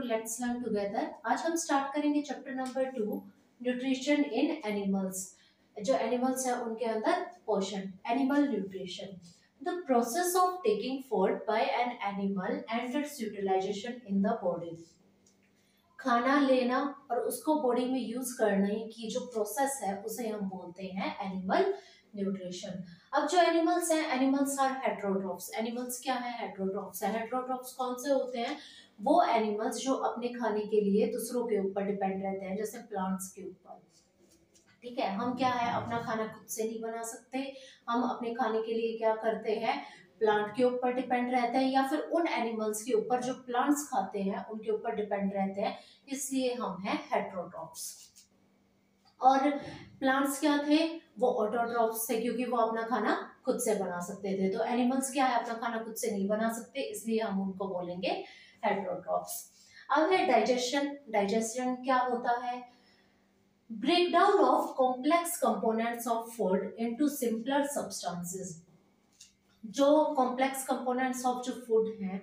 Let's learn together. आज हम start करेंगे chapter number 2, nutrition in animals. जो एनिमल्स है उनके अंदर पोषण, animal nutrition. The process of taking food by an animal and its utilization in the body. खाना लेना और उसको बॉडी में यूज करने की जो प्रोसेस है उसे हम बोलते हैं एनिमल न्यूट्रिशन। अब जो एनिमल्स हैं, एनिमल्स आर हेटेरोट्रॉफ्स। एनिमल्स क्या है? हेटेरोट्रॉफ्स है। हेटेरोट्रॉफ्स कौन से होते हैं? वो एनिमल्स जो अपने खाने के लिए दूसरों के ऊपर डिपेंड रहते हैं, जैसे प्लांट्स के ऊपर। ठीक है, हम क्या है, अपना खाना खुद से नहीं बना सकते। हम अपने खाने के लिए क्या करते हैं, प्लांट के ऊपर डिपेंड रहते हैं, या फिर उन एनिमल्स के ऊपर जो प्लांट्स खाते हैं उनके ऊपर डिपेंड रहते हैं। इसलिए हम हैं हेटेरोट्रॉफ्स। और प्लांट्स क्या थे? वो ऑटोट्रॉफ्स थे, क्योंकि वो अपना खाना खुद से बना सकते थे। तो एनिमल्स क्या है, अपना खाना खुद से नहीं बना सकते, इसलिए हम उनको बोलेंगे हेटेरोट्रॉफ्स। अब है डाइजेशन। डाइजेशन क्या होता है? Breakdown of complex components of food into simpler substances. जो कॉम्प्लेक्स कंपोनेंट्स ऑफ जो फूड हैं,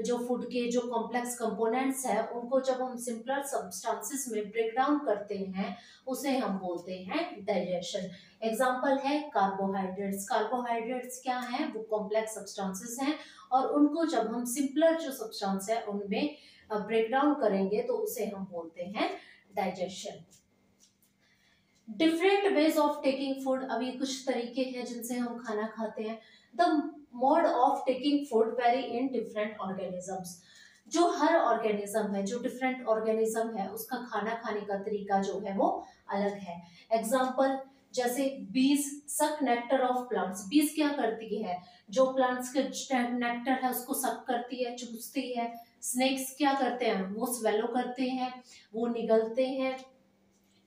जो फूड के जो कॉम्प्लेक्स कंपोनेंट्स हैं, उनको जब हम सिंपलर सब्सटेंसेस में ब्रेक डाउन करते हैं उसे हम बोलते हैं डाइजेशन। एग्जांपल है कार्बोहाइड्रेट्स। कार्बोहाइड्रेट्स क्या हैं? वो कॉम्प्लेक्स सब्सटेंसेस हैं, और उनको जब हम सिंपलर जो सब्सटेंस है उनमें ब्रेक डाउन करेंगे तो उसे हम बोलते हैं digestion. Different ways of taking food. अभी कुछ तरीके हैं जिनसे हम खाना खाते हैं। The mode of taking food very in different organisms. जो हर ऑर्गेनिज्म है, जो डिफरेंट ऑर्गेनिज्म है, उसका खाना खाने का तरीका जो है वो अलग है। एग्जाम्पल जैसे बीज सक नेक्टर ऑफ प्लांट्स। बीज क्या करती है? जो प्लांट्स के नेक्टर है उसको सक करती है, चूसती है। स्नेक्स क्या करते हैं? वो स्वेलो करते हैं, वो निगलते हैं।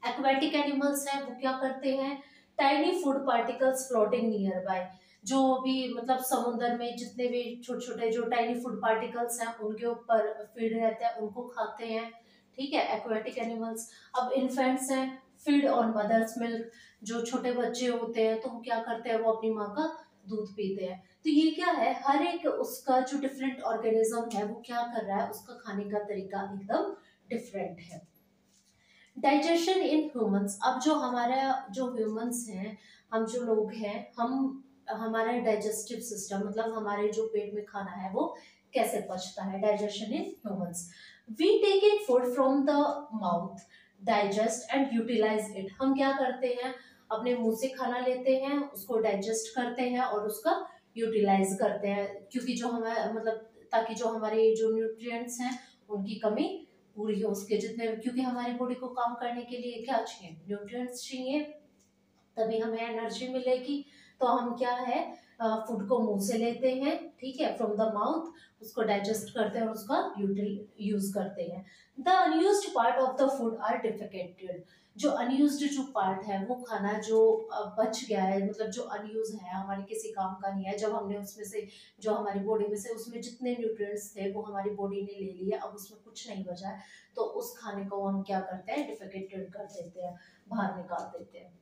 एक्वेटिक एनिमल्स हैं, वो क्या करते हैं? Tiny food particles floating near by. जो भी मतलब समुद्र में जितने भी छोटे छोटे जो टाइनी फूड पार्टिकल्स हैं उनके ऊपर फीड रहते हैं, उनको खाते हैं। ठीक है, एक्वेटिक एनिमल्स। अब इन्फेंट्स हैं, फीड ऑन मदर्स मिल्क। जो छोटे बच्चे होते हैं तो वो क्या करते हैं? वो अपनी माँ का दूध पीते हैं। तो ये क्या है, हर एक उसका जो डिफरेंट ऑर्गेनिज्म है वो क्या कर रहा है, उसका खाने का तरीका एकदम डिफरेंट है। Digestion in humans. अब जो हमारा जो ह्यूमंस हैं, हम जो लोग हैं, हम हमारा डाइजेस्टिव सिस्टम मतलब हमारे जो पेट में खाना है वो कैसे पचता है। Digestion in humans. We take in food from the mouth, digest and utilize it. हम क्या करते हैं, अपने मुंह से खाना लेते हैं, उसको डाइजेस्ट करते हैं और उसका यूटिलाइज करते हैं, क्योंकि जो हमारे मतलब ताकि जो हमारे जो न्यूट्रिएंट्स हैं उनकी कमी पूरी हो उसके जितने, क्योंकि हमारी बॉडी को काम करने के लिए क्या चाहिए? न्यूट्रिएंट्स चाहिए, तभी हमें एनर्जी मिलेगी। तो हम क्या है, फूड को मुंह से लेते हैं, ठीक है, फ्रॉम द माउथ, उसको डाइजेस्ट करते हैं और उसका यूज करते हैं। The unused part of the food are defecated. जो अनयूज्ड जो पार्ट है वो खाना जो बच गया है, मतलब जो अनयूज है, हमारे किसी काम का नहीं है, जब हमने उसमें से जो हमारी बॉडी में से उसमें जितने न्यूट्रिएंट्स थे वो हमारी बॉडी ने ले लिए, अब उसमें कुछ नहीं बचा है, तो उस खाने को हम क्या करते हैं, डिफिकेटेड कर देते हैं, बाहर निकाल देते हैं।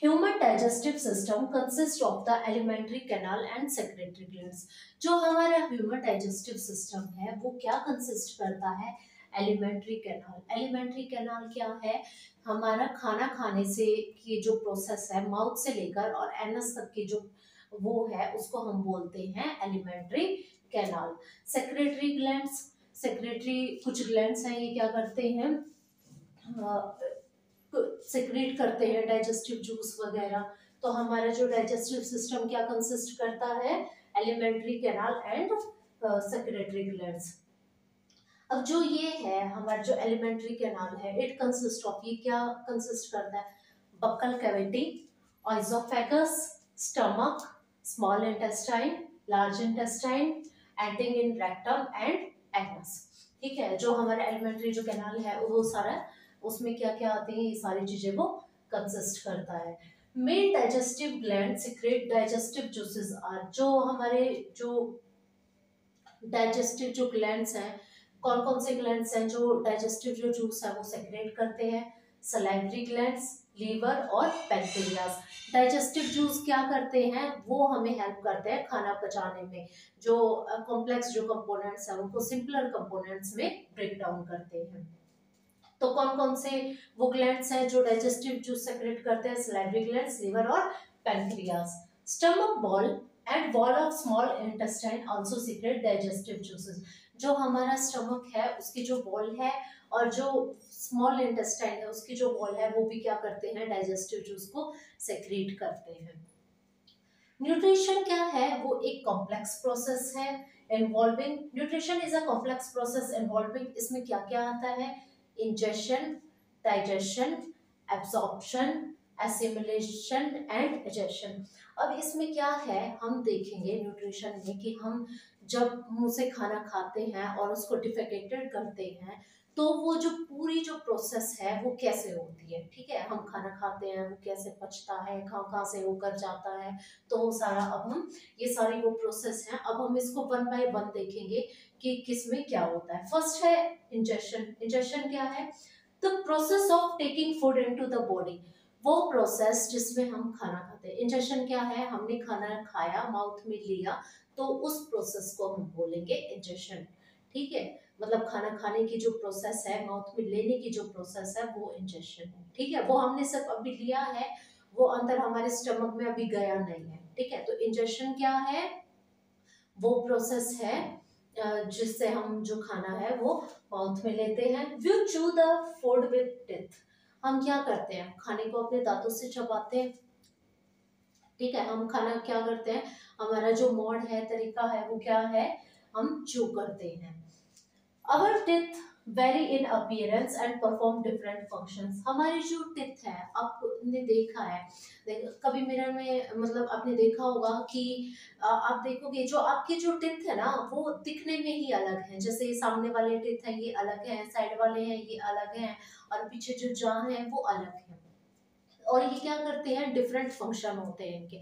Human digestive system consists of the alimentary canal and secretory glands. जो हमारा human digestive system है वो क्या consist करता है? Alimentary canal. एलिमेंट्री कैनाल क्या है? हमारा खाना खाने से की जो प्रोसेस है, माउथ से लेकर और एनस तक की जो वो है उसको हम बोलते हैं alimentary canal. Secretary glands. Secretary कुछ ग्लैंड्स हैं, ये क्या करते हैं, सेक्रेट करते हैं डाइजेस्टिव जूस वगैरह। तो हमारा जो डाइजेस्टिव सिस्टम क्या कंसिस्ट करता है? Alimentary canal and secretory glands. अब जो ये है हमारा जो एलिमेंट्री कैनाल है, इट कंसिस्ट ऑफ, ये क्या कंसिस्ट करता है? Buccal cavity, oesophagus, stomach, small intestine, large intestine, ending in rectum and anus. ठीक है, जो हमारा एलिमेंट्री जो कैनाल है वो सारा उसमें क्या क्या आते हैं, ये सारी चीजें वो कंसिस्ट करता है। Main digestive gland secrete digestive juices are. जो हमारे जो डाइजेस्टिव जो ग्लैंड्स हैं, कौन कौन से ग्लैंड्स हैं जो डाइजेस्टिव जो जूस है वो सेक्रेट करते हैं? सलाइवरी ग्लैंड्स, लीवर और पैंक्रियाज। डाइजेस्टिव जूस क्या करते हैं, वो हमें हेल्प करते हैं खाना पचाने में, जो कॉम्प्लेक्स जो कंपोनेंट्स हैं उनको सिंपलर कंपोनेंट्स में ब्रेक डाउन करते हैं। तो कौन कौन से वो ग्लैंड्स हैं जो डाइजेस्टिव जूस सेक्रेट करते हैं, सलाइवरी ग्लैंड्स, लिवर और pancreas. Stomach ball and wall of small intestine also secret digestive juices. जो हमारा स्टमक है उसकी जो वॉल है और जो स्मॉल इंटेस्टाइन है उसकी जो वॉल है वो भी क्या करते हैं, डाइजेस्टिव जूस को सेक्रेट करते हैं। न्यूट्रिशन क्या है, वो एक कॉम्प्लेक्स प्रोसेस है involving, nutrition is a complex process involving, इसमें क्या क्या आता है, ingestion, digestion, absorption, assimilation and digestion। अब इसमें क्या है, हम देखेंगे न्यूट्रिशन में कि हम जब मुंह से खाना खाते हैं और उसको डिफेकेटेड करते हैं तो वो जो पूरी जो प्रोसेस है वो कैसे होती है, ठीक है, हम खाना खाते हैं वो कैसे पचता है, कहाँ कहाँ से होकर जाता है, तो वो सारा अब हम ये सारी वो प्रोसेस है, अब हम इसको वन बाय वन देखेंगे कि किसमें क्या होता है। फर्स्ट है इंजेशन। इंजेशन क्या है, the process of taking food into the body, वो प्रोसेस जिसमें हम खाना खाते हैं। इंजेशन क्या है, हमने खाना खाया, माउथ में लिया, तो उस प्रोसेस को हम बोलेंगे इंजेशन, ठीक है, मतलब खाना खाने की जो प्रोसेस है, माउथ में लेने की जो प्रोसेस है वो इंजेशन है, ठीक है, वो हमने सिर्फ अभी लिया है, वो अंदर हमारे स्टमक में अभी गया नहीं है, ठीक है। तो इंजेशन क्या है, वो प्रोसेस है जिससे हम जो खाना है वो माउथ में लेते हैं। वी चू द फूड विद टीथ, हम क्या करते हैं, खाने को अपने दांतों से चबाते हैं, ठीक है, हम खाना क्या करते हैं, हमारा जो मोड है, तरीका है, वो क्या है, हम चू करते हैं। Our teeth vary in appearance and perform different functions। हमारी जो टिथ है, आपने देखा है, कभी मिरर में मतलब आपने देखा होगा कि आप देखोगे जो आपकी जो टिथ है ना वो दिखने में ही अलग है, जैसे सामने वाले टिथ है ये अलग है, साइड वाले हैं ये अलग हैं, और पीछे जो जान है वो अलग है, और ये क्या करते हैं, डिफरेंट फंक्शन होते हैं इनके,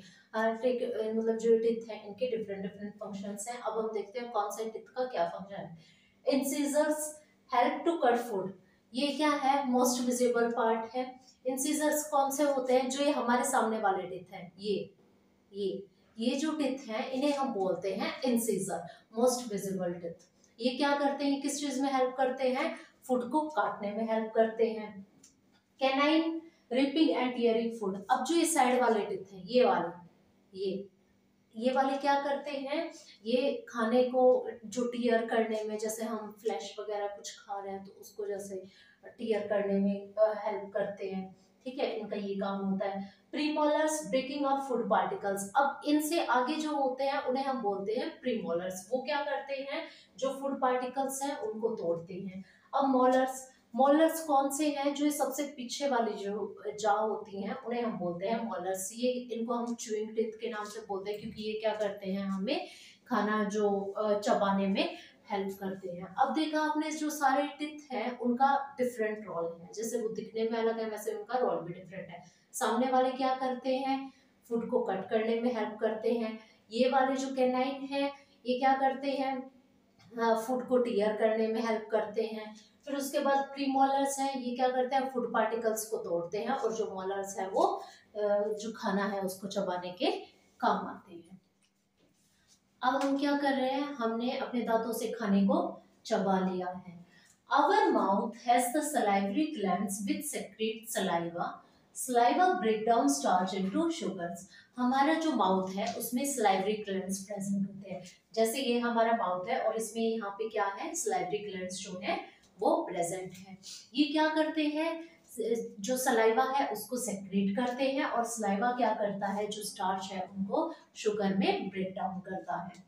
मतलब जो टिथ है इनके डिफरेंट डिफरेंट फंक्शंस हैं। अब हम देखते हैं कौन सा टिथ का क्या फंक्शन है। Incisors help to cut food, ये क्या है, मोस्ट विजिबल पार्ट है। इंसिजर्स कौन से होते हैं, जो ये हमारे सामने वाले टिथ हैं, ये ये जो टिथ हैं इन्हें हम बोलते हैं इंसिजर, मोस्ट विजिबल टिथ। ये क्या करते हैं, किस चीज में हेल्प करते हैं, फूड को काटने में हेल्प करते हैं। Canine ripping and tearing food, अब जो ये साइड वाले टिथ हैं, ये वाले, ये वाले क्या करते हैं, ये खाने को जो टीयर करने में, जैसे हम फ्लैश वगैरह कुछ खा रहे हैं तो उसको जैसे टीयर करने में हेल्प करते हैं, ठीक है, इनका ये काम होता है। Premolars breaking off food particles, अब इनसे आगे जो होते हैं उन्हें हम बोलते हैं प्रीमोलर्स, वो क्या करते हैं, जो फूड पार्टिकल्स हैं उनको तोड़ते हैं। अब मोलर्स, मोलर्स कौन से हैं, जो सबसे पीछे वाली जो जा होती हैं उन्हें हम बोलते हैं मोलर्स, ये इनको हम च्यूइंग टीथ के नाम से बोलते हैं क्योंकि ये क्या करते हैं, हमें खाना जो चबाने में हेल्प करते हैं। अब देखा आपने जो सारे टिथ हैं उनका डिफरेंट रोल है, जैसे वो दिखने में अलग है वैसे उनका रोल भी डिफरेंट है। सामने वाले क्या करते हैं, फूड को कट करने में हेल्प करते हैं। ये वाले जो कैनाइन है ये क्या करते हैं, फूड को टीयर करने में हेल्प करते हैं। फिर उसके बाद प्रीमोलर्स हैं, ये क्या करते हैं, फूड पार्टिकल्स को तोड़ते हैं, और जो मोलर्स है वो जो खाना है उसको चबाने के काम आते हैं। अब हम क्या कर रहे हैं, हमने अपने दांतों से खाने को चबा लिया है। Our mouth has the salivary glands which secrete saliva. Saliva break down starch into sugars. हमारा जो माउथ है उसमें salivary glands प्रेजेंट होते हैं, जैसे ये हमारा माउथ है और इसमें यहाँ पे क्या है, salivary glands जो है वो प्रेजेंट है। ये क्या करते हैं, जो सलाइवा है उसको सेक्रेट करते हैं, और सलाइवा क्या करता है, जो स्टार्च है उनको शुगर में ब्रेक डाउन करता है।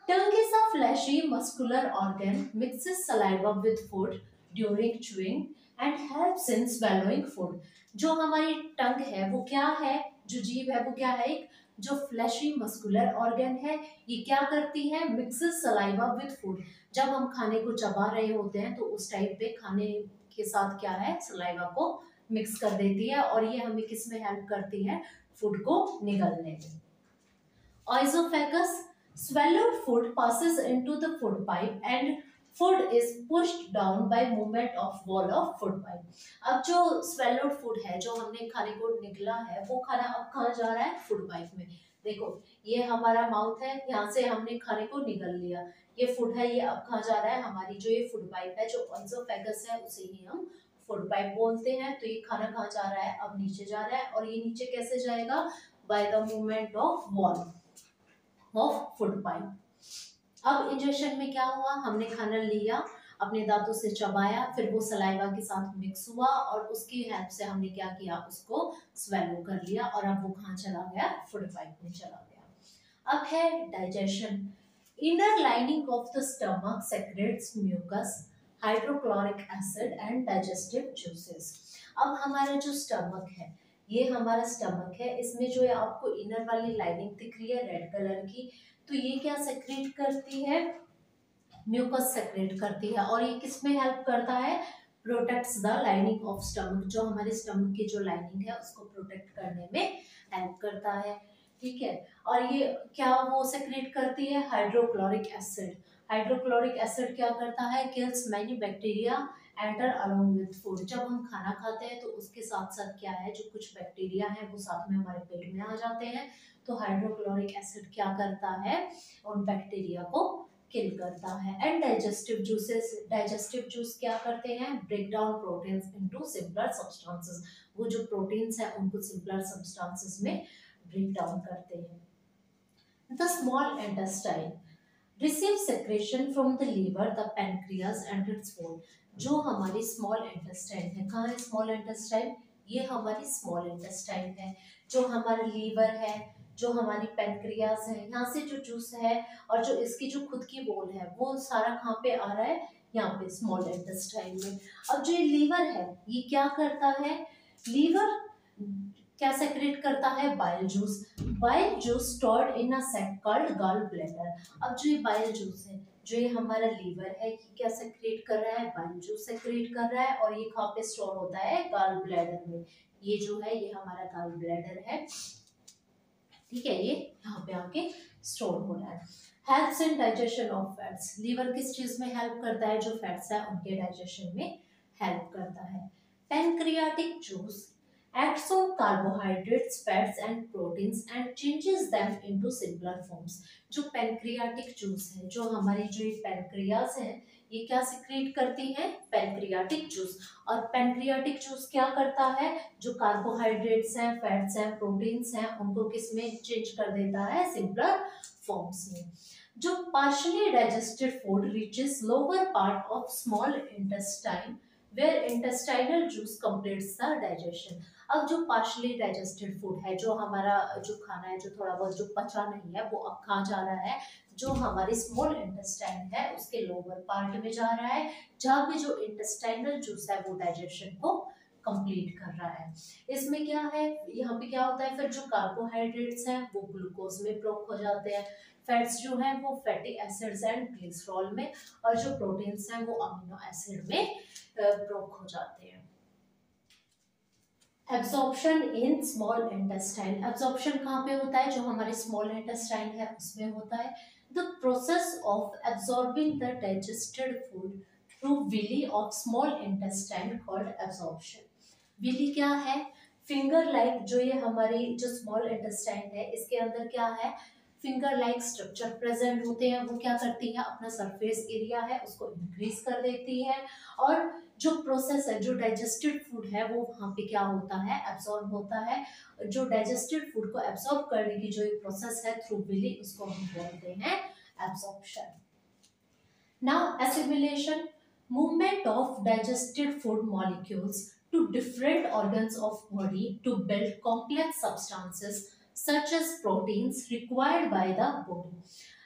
Tongue is a fleshy muscular organ, mixes saliva with food during chewing and helps in swallowing food। जो हमारी टंग है वो क्या है, जो जीभ है वो क्या है, एक जो फ्लैशी मस्कुलर ऑर्गन है, ये क्या करती है, मिक्सेस सलाइवा विद फूड। जब हम खाने को चबा रहे होते हैं तो उस टाइप पे खाने के साथ क्या है, सलाइवा को मिक्स कर देती है, और ये हमें किस में हेल्प करती है, फूड को निगलने में। Oesophagus, swallowed food passes into the food pipe and food is pushed down by movement of wall of food pipe. अब जो स्वेलोड फूड है, जो हमने खाने को निकला है, वो खाना अब कहाँ जा रहा है? फूड पाइप में। देखो ये हमारा माउथ है, यहाँ से हमने खाने को निगल लिया, ये फूड है, ये अब कहाँ जा रहा है? हमारी जो ये फूड पाइप है, जो ऑन्सोफेगस है, उसे ही हम फूड पाइप बोलते हैं। तो ये खाना कहाँ जा रहा है? अब नीचे जा रहा है। और ये नीचे कैसे जाएगा? By the movement of wall of food pipe. अब इंजेक्शन में क्या हुआ? हमने खाना लिया, अपने दांतों से चबाया, फिर वो सलाइवा के साथ मिक्स हुआ और उसकी हेल्प से हमने क्या किया? उसको स्वेलो कर लिया और अब वो कहाँ चला गया? फूड पाइप में चला गया। अब है digestion. Inner lining of the stomach secretes mucus, hydrochloric acid and digestive juices. अब हमारा जो स्टमक है, ये हमारा स्टमक है, इसमें जो है आपको इनर वाली लाइनिंग दिख रही है रेड कलर की, तो ये क्या सेक्रेट करती है? म्यूकस सेक्रेट करती है। और ये किस में हेल्प करता है? Protects the lining of stomach, जो हमारे स्टमक की जो लाइनिंग है उसको प्रोटेक्ट करने में हेल्प करता है। ठीक है। और ये क्या वो सेक्रेट करती है? Hydrochloric acid. हाइड्रोक्लोरिक एसिड क्या करता है? Kills many bacteria enter along with food. जब हम खाना खाते हैं तो उसके साथ साथ क्या है, जो कुछ बैक्टीरिया है वो साथ में हमारे पेट में आ जाते हैं। तो हाइड्रोक्लोरिक एसिड क्या करता है? उन बैक्टीरिया को किल करता है। And digestive juices, digestive juice क्या करते हैं? Break down proteins into simpler substances. वो जो प्रोटीन्स है उनको सिंपलर सब्सटेंसेस में ब्रेक डाउन करते हैं। The small intestine receive secretion from the liver, the pancreas and its wall. जो हमारी स्मॉल इंटेस्टाइन है, कहाँ है स्मॉल इंटेस्टाइन? ये हमारी स्मॉल इंटेस्टाइन है। जो हमारा लीवर है, जो हमारी पैनक्रियाज है, यहाँ से जो जूस है और जो इसकी जो खुद की वॉल है, वो सारा कहाँ पे आ रहा है? यहाँ पे स्मॉल इंटेस्टाइन में। अब जो ये लीवर है, ये क्या करता है? लीवर क्या सेक्रेट करता है? Bile juice. Bile juice stored in a sac called gall bladder. अब जो ये बाइल जूस है, जो ये हमारा लीवर है, ये क्या सेक्रेट कर रहा है? बाइल जूस सेक्रेट कर रहा है। और ये कहाँ पे स्टोर होता है? गॉल ब्लैडर में। ये जो है ये हमारा गॉल ब्लैडर है। ठीक है, ये यहाँ पे आके स्टोर हो रहा है। Helps in digestion of fats. Liver किस चीज में हेल्प करता है? जो फैट्स है उनके डाइजेशन में हेल्प करता है। Pancreatic juice acts on carbohydrates, fats and proteins and changes them into simpler forms। जो पैनक्रियाटिक जूस है, जो हमारी जो ये पैनक्रियाज है, ये क्या सिक्रीट करती है? Pancreatic juice. और पैनक्रियाटिक जूस क्या करता है? जो कार्बोहाइड्रेट्स हैं, फैट्स हैं, प्रोटीन्स हैं, उनको किस में चेंज कर देता है? सिंपलर फॉर्म्स में। जो partially digested food reaches lower part of small intestine where intestinal juice completes the digestion। अब जो पार्शियली डाइजेस्टेड फूड है, जो हमारा जो खाना है, जो थोड़ा बहुत जो पचा नहीं है, वो अब कहाँ जा रहा है? जो हमारी स्मॉल इंटेस्टाइन है उसके लोअर पार्ट में जा रहा है, जहाँ पे जो इंटेस्टाइनल जूस है वो डाइजेशन को कंप्लीट कर रहा है। इसमें क्या है? यहाँ पे क्या होता है? फिर जो कार्बोहाइड्रेट्स हैं वो ग्लूकोज में ब्रोक हो जाते हैं, फैट्स जो है वो फैटी एसिड्स एंड ग्लिसरॉल में, और जो प्रोटीन्स हैं वो अमीनो एसिड में ब्रोक हो जाते हैं। Absorption in small intestine. Absorption कहाँ पे होता है? जो हमारे स्मॉल इंटेस्टाइन है उसमें होता है। The process of absorbing the digested food through villi of small intestine called absorption. Villi क्या है? फिंगर लाइक, जो ये हमारी जो स्मॉल इंटेस्टाइन है इसके अंदर क्या है? फिंगर लाइक स्ट्रक्चर प्रेजेंट होते हैं। वो क्या करती है? अपना सरफेस एरिया है उसको इंक्रीज कर देती है, और जो प्रोसेस है, जो डाइजेस्टेड फूड है, वो वहाँ पे क्या होता है? एब्सॉर्ब होता है। जो डाइजेस्टेड फूड को एब्सॉर्ब करने की जो एक प्रोसेस है थ्रू विली, उसको हम बोलते हैं absorption. Now assimilation, movement of digested food molecules to different organs of body to build complex substances such as proteins required by the body।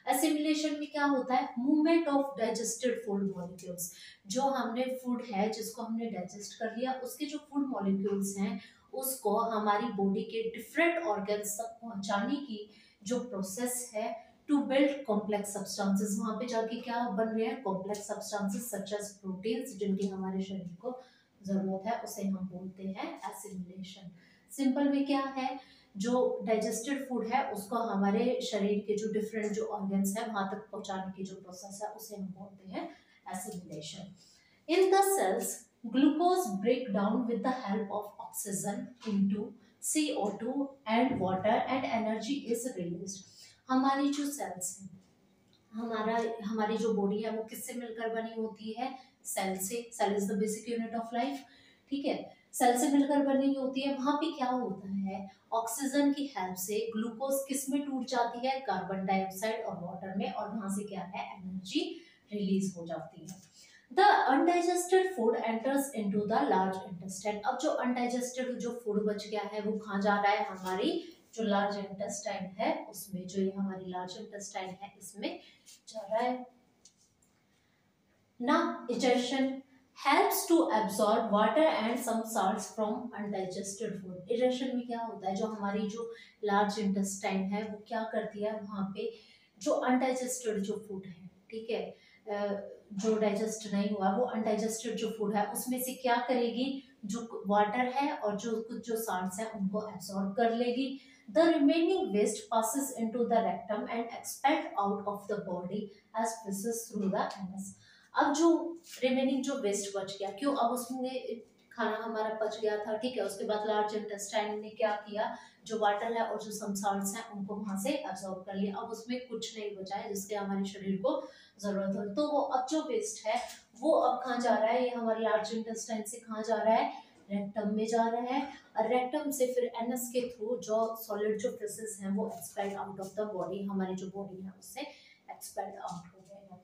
Assimilation में क्या होता है? Movement of digested food molecules. जो हमने फूड है जिसको हमने digest कर लिया, उसके जो फूड मॉलिक्यूल्स हैं उसको हमारी बॉडी के डिफरेंट ऑर्गन्स तक पहुंचाने की जो प्रोसेस है, टू बिल्ड कॉम्प्लेक्स सब्सटेंसेस। वहां पे जाके क्या बन रहे हैं? Complex substances such as proteins, जिनकी हमारे शरीर को जरूरत है, उसे हम बोलते हैं एसिमिलेशन। सिंपल में क्या है? जो डाइजेस्टेड फूड है उसको हमारे शरीर के जो डिफरेंट जो ऑर्गन्स है वहां तक पहुंचाने की जो प्रोसेस है उसे हम बोलते हैं assimilation. In the cells, glucose break down with the help of oxygen into CO2 and water and energy is released. हमारी जो cells हैं, हमारी जो बॉडी है वो किससे मिलकर बनी होती है? सेल से। Cell is the basic unit of life. ठीक है, सेल से मिलकर बनी होती है। वहां पे क्या होता है, ऑक्सीजन की हेल्प से ग्लूकोज किस में टूट जाती है? कार्बन डाइऑक्साइड और वाटर में, और वहां से क्या है, एनर्जी रिलीज हो जाती है। The undigested food enters into the large intestine. अब जो अनडाइजेस्टेड जो फूड बच गया है वो कहाँ जा रहा है? हमारी जो लार्ज इंटेस्टाइन है उसमें, जो ये हमारी लार्ज इंटेस्टाइन है इसमें जा रहा है। ना digestion helps to absorb water and some salts from undigested food. digestion में क्या होता है, जो हमारी जो लार्ज इंटेस्टाइन है वो क्या करती है, वहाँ पे जो अनडाइजेस्टेड जो फूड है, ठीक है, जो डाइजेस्ट नहीं हुआ वो अनडाइजेस्टेड जो फूड है उसमें से क्या करेगी, जो वाटर है और जो कुछ जो साल्ट्स है उनको एब्सॉर्ब कर लेगी। The remaining waste passes into the rectum and expelled out of the body as feces through the anus. अब जो रिमेनिंग जो वेस्ट बच गया, क्यों, अब उसमें खाना हमारा बच गया था, ठीक है, उसके बाद लार्ज इंटेस्टाइन ने क्या किया, जो वाटर है और जो सम सॉल्ट्स हैं उनको वहां से एब्सॉर्ब कर लिया। अब उसमें कुछ नहीं बचा है जिसके हमारे शरीर को जरूरत हो, तो वो अब जो वेस्ट है वो अब कहाँ जा रहा है, ये हमारी लार्ज इंटेस्टाइन से कहाँ जा रहा है, रेक्टम में जा रहा है, और रेक्टम से फिर एनस के थ्रू जो सॉलिड जो फेसेस हैं वो expelled out of the body, हमारी जो बॉडी है उससे एक्सपेल्ड आउट हो गए हैं।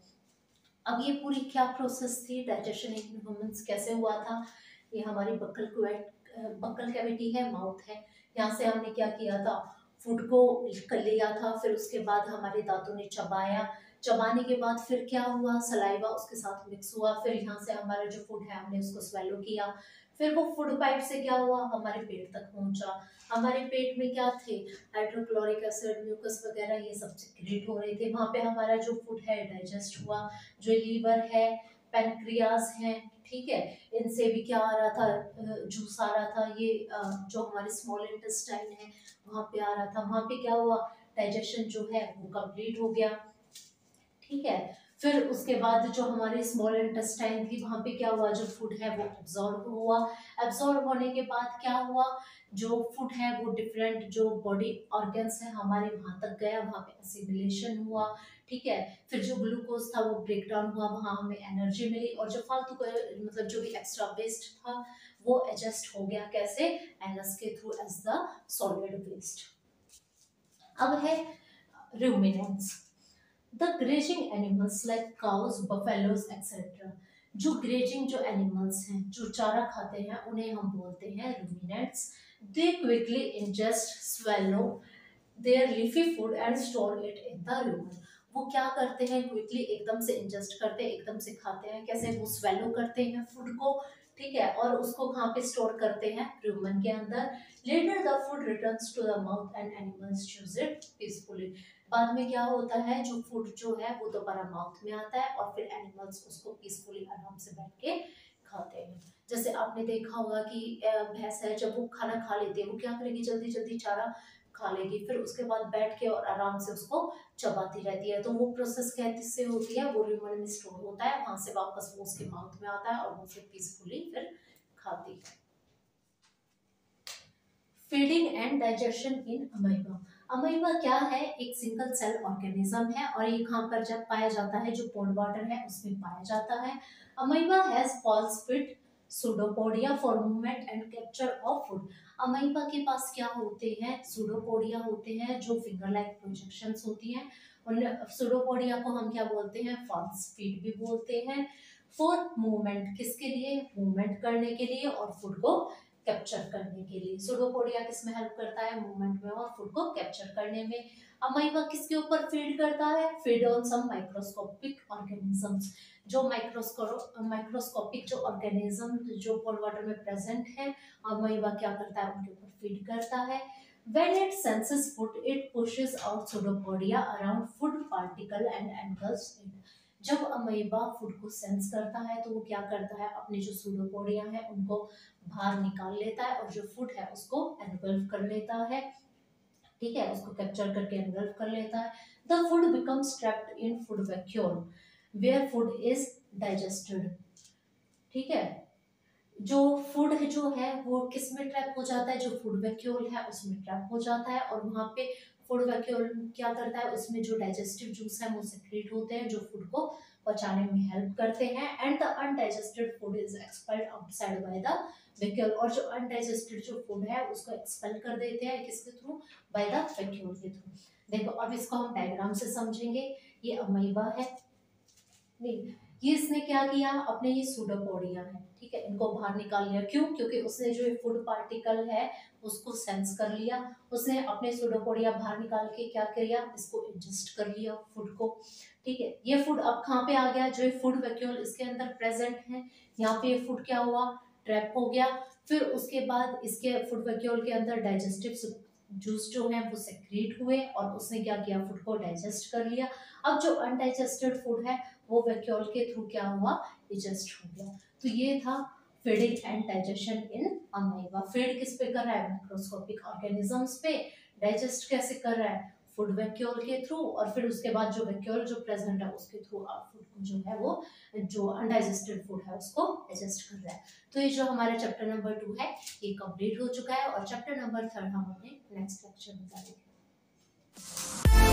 अब ये पूरी क्या प्रोसेस थी, डाइजेशन इन ह्यूमंस कैसे हुआ था, ये हमारी बक्कल कैविटी है, माउथ है, यहाँ से हमने क्या किया था, फूड को कर लिया था, फिर उसके बाद हमारे दांतों ने चबाया, चबाने के बाद फिर क्या हुआ, सलाइवा उसके साथ मिक्स हुआ, फिर यहाँ से हमारा जो फूड है हमने उसको स्वेलो किया, फिर वो फूड पाइप से क्या हुआ, हमारे पेट तक पहुंचा। हमारे पेट में क्या थे, हाइड्रोक्लोरिक एसिड, म्यूकस वगैरह ये सब सिक्रेट हो रहे थे, वहां पे हमारा जो फूड है डाइजेस्ट हुआ। जो लीवर है, पैनक्रियाज है, ठीक है, इनसे भी क्या आ रहा था, जूस आ रहा था, ये जो हमारे स्मॉल इंटेस्टाइन है वहां पे आ रहा था, वहां पे क्या हुआ, डाइजेशन जो है वो कंप्लीट हो गया, ठीक है। फिर उसके बाद जो हमारी स्मॉल इंटेस्टाइन थी वहां पे क्या हुआ, जो फूड है वो एब्जॉर्ब हुआ, एब्जॉर्ब होने के बाद क्या हुआ, जो फूड है वो डिफरेंट जो बॉडी ऑर्गन्स है हमारे वहां तक गया, वहां पे एसिमिलेशन हुआ, ठीक है। फिर जो ग्लूकोज था वो ब्रेक डाउन हुआ, वहां हमें एनर्जी मिली, और जो फालतू का मतलब जो भी एक्स्ट्रा वेस्ट था वो एडजस्ट हो गया, कैसे, एनस के through as the solid waste. अब है ruminants, the grazing animals like cows, buffaloes etc. जो ग्रेजिंग जो एनिमल्स हैं, जो चारा खाते हैं, उन्हें हम बोलते हैं ruminants. They quickly ingest, swallow their leafy food and store it in the rumen. वो क्या करते हैं, क्विकली एकदम से इंजेस्ट करते हैं, एकदम से खाते हैं, कैसे, वो स्वेलो करते हैं फूड को, ठीक है, और उसको कहाँ पे स्टोर करते हैं, रूमन के अंदर। Later the food returns to the mouth and animals chews it peacefully. बाद में क्या होता है, जो फूड जो है वो दोबारा माउथ में आता है और फिर एनिमल्स उसको पीसफुली आराम से बैठ के खाते हैं। जैसे आपने देखा होगा कि भैंस है, जब वो खाना खा लेती है वो क्या करेगी, जल्दी जल्दी चारा खा लेगी, फिर उसके बाद बैठ के और आराम से उसको चबाती रहती है, तो वो प्रोसेस कैसे होती है, वो रूमन में स्टोर होता है, वहां से वापस वो उसके माउथ में आता है और वो फिर पीसफुली फिर खाती है। Feeding and digestion in amoeba. Amoeba क्या है, एक सिंगल सेल ऑर्गेनिज्म है और ये कहाँ पर जब पाया जाता है, जो पोड वाटर है उसमें पाया जाता है। Amoeba has false feet pseudopodia for movement and capture of food. Amoeba के पास क्या होते हैं, सूडोपोडिया होते हैं, जो फिंगर लाइक प्रोजेक्शंस होती हैं। उन सूडोपोडिया को हम क्या बोलते हैं, फॉल्स फीट भी बोलते हैं। फॉर मूवमेंट, किसके लिए, मूवमेंट करने के लिए और फूड को कैप्चर करने के लिए। सूडोपोडिया किसमें हेल्प करता है, मूवमेंट में और फूड को कैप्चर करने में। अमीबा किसके ऊपर फीड करता है, feed on some microscopic organisms. जो माइक्रोस्कोपिक जो ऑर्गेनिज्म जो पोल वाटर में प्रेजेंट है, अमीबा क्या करता है, उनके ऊपर फीड करता है। When it senses food, it pushes out pseudopodia around food particle and engulfs it. जब अमीबा फूड को सेंस करता है तो वो क्या करता है, अपने जो सूडोपोडिया है उनको बाहर निकाल लेता है और जो फूड है उसको एनगल्फ कर लेता है, ठीक है, उसको कैप्चर करके एनगल्फ कर लेता है। The food becomes trapped in food vacuole where food is digested. ठीक है, जो फूड है जो है वो किस में ट्रैप हो जाता है, जो फूड वैक्यूल है उसमें ट्रैप हो जाता है, और वहां पे फूड वैक्यूल क्या करता है, उसमें जो डाइजेस्टिव जूस है वो सेक्रेट होते हैं जो फूड को पचाने में हेल्प करते हैं, and the undigested food is expelled outside by the vacuole, और जो अनडाइजेस्टेड जो फूड है उसको एक्सपेल कर देते हैं किसके थ्रू, बाय द वैक्यूल के थ्रू। देखो अब इसको हम डायग्राम से समझेंगे। ये अमीबा है, नहीं ये इसने क्या किया, अपने ये सूडोपोडिया है, ठीक है, इनको बाहर निकाल लिया। क्यों? क्योंकि उसने जो फूड पार्टिकल है उसको सेंस कर लिया, उसने अपने सूडोपोडिया बाहर निकाल के क्या किया, इसको इंजेस्ट कर लिया फूड को। ठीक है, ये फूड अब कहाँ पे आ गया, जो फूड वैक्यूल इसके अंदर प्रेजेंट है, यहाँ पे ये फूड क्या हुआ, ट्रैप हो गया। फिर उसके बाद इसके फूड वैक्यूल के अंदर डाइजेस्टिव जूस जो है वो सेक्रेट हुए, और उसने क्या किया, फूड को डाइजेस्ट कर लिया। अब जो अनडाइजेस्टेड फूड है वो वैक्यूल के थ्रू क्या हुआ, डाइजेस्ट हो गया। तो ये था feeding and digestion in amoeba. Feed किस पे कर रहा है, माइक्रोस्कोपिक ऑर्गेनिजम्स पे। डाइजेस्ट कैसे कर रहा है, फूड वैक्यूल के थ्रू, और फिर उसके बाद जो वैक्यूल जो प्रेजेंट है उसके थ्रू आप फूड को जो है वो जो अनडाइजेस्टेड फूड है उसको डाइजेस्ट कर रहा है। तो ये जो हमारा चैप्टर नंबर 2 है ये कंप्लीट हो चुका है, और चैप्टर नंबर 3 हम अपने नेक्स्ट लेक्चर में करेंगे।